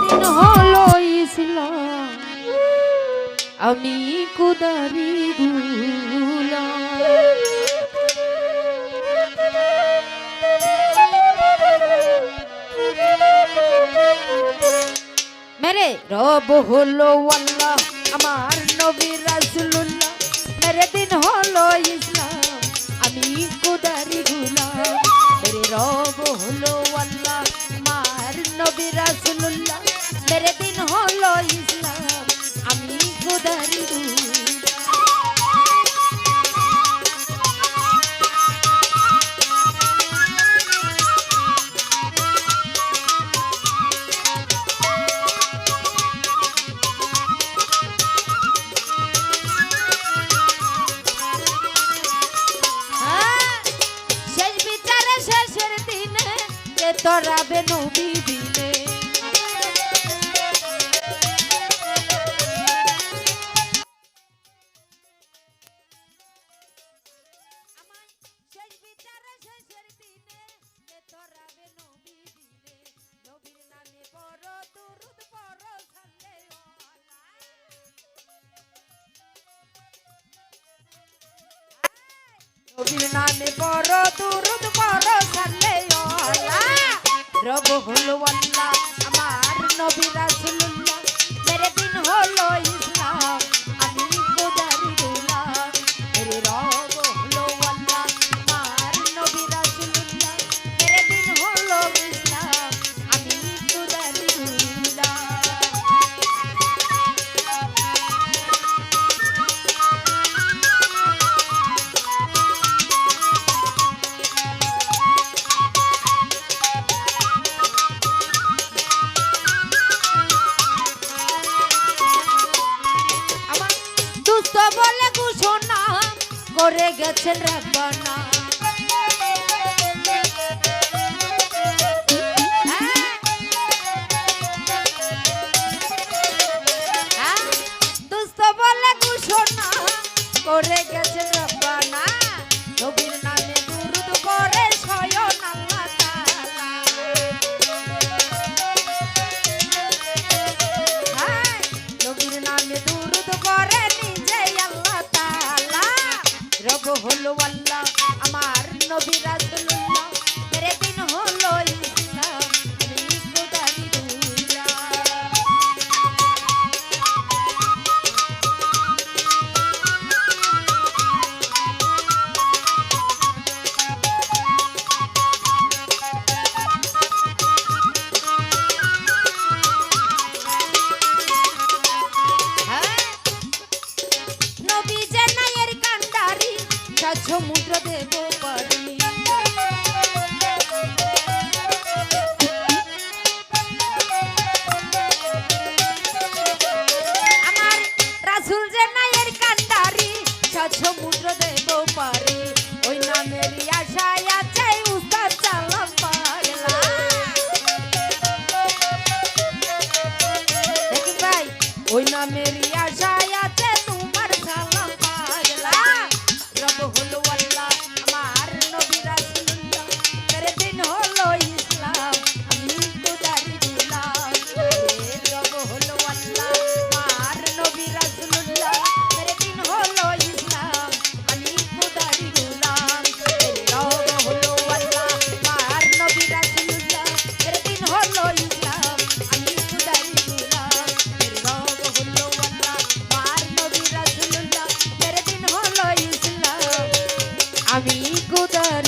দিন হলো ইসলাম আমি কুদারি গুলাম। মেরে রব হলো আল্লাহ আমার নবী রাসূলুল্লাহ, মেরে দিন হলো ইসলাম আমি কুদারি গুলাম। মেরে রব হলো আল্লাহ আমার নবী রাসূলুল্লাহ, মেরে দিন হলো ইসলাম আমি কুদারি গুলাম। তোরাবে নবী দিনে নবীর নামে পড়ো দুরূদ পড়ো সাল্লাল্লাহু রব হলো আল্লাহ আমার নবী রাসূলুল্লাহ, মেরে দিন হলো ইসলাম আমি কুদারি গুলাম। মেরে রব হলো আল্লাহ আমার নবী রাসূলুল্লাহ, মেরে দিন হলো ইসলাম আমি কুদারি গুলাম। বলে ঘোষণা করে গেছেন রব্বানা, দুস্থ বলে ঘোষণা করে গেছেন রব্বানা, নবীর নামে দুরূদ করে স্বয়ং আল্লাহ তাআলা। নবীর নামে দুরূদ করে রব হলো আল্লাহ আমার নবী রাসূলুল্লাহ, মেরে দিন হলো ইসলাম আমি কুদারি গুলাম। নবী যে নায়ের কান্ডারি সমুদ্র দেব পারি, আমার রাসূল যে নায়ের কান্ডারি সমুদ্র দেব পারি, ওই নামের আশায় আছে উস্তাদ সালাম পাগলা। দেখি ভাই ওই নামের আশায় আছে তোমার সালাম পাগলা। রব হলো আল্লাহ আমার নবী রাসূলুল্লাহ, মেরে দিন হলো ইসলাম আমি কুদারি গুলাম। রব হলো আল্লাহ আমার নবী রাসূলুল্লাহ, মেরে দিন হলো ইসলাম আমি কুদারি গুলাম। রব হলো আল্লাহ আমার নবী রাসূলুল্লাহ, মেরে দিন হলো ইসলাম আমি কুদারি গুলাম। রব হলো আল্লাহ আমার নবী রাসূলুল্লাহ, মেরে দিন হলো ইসলাম আমি কুদারি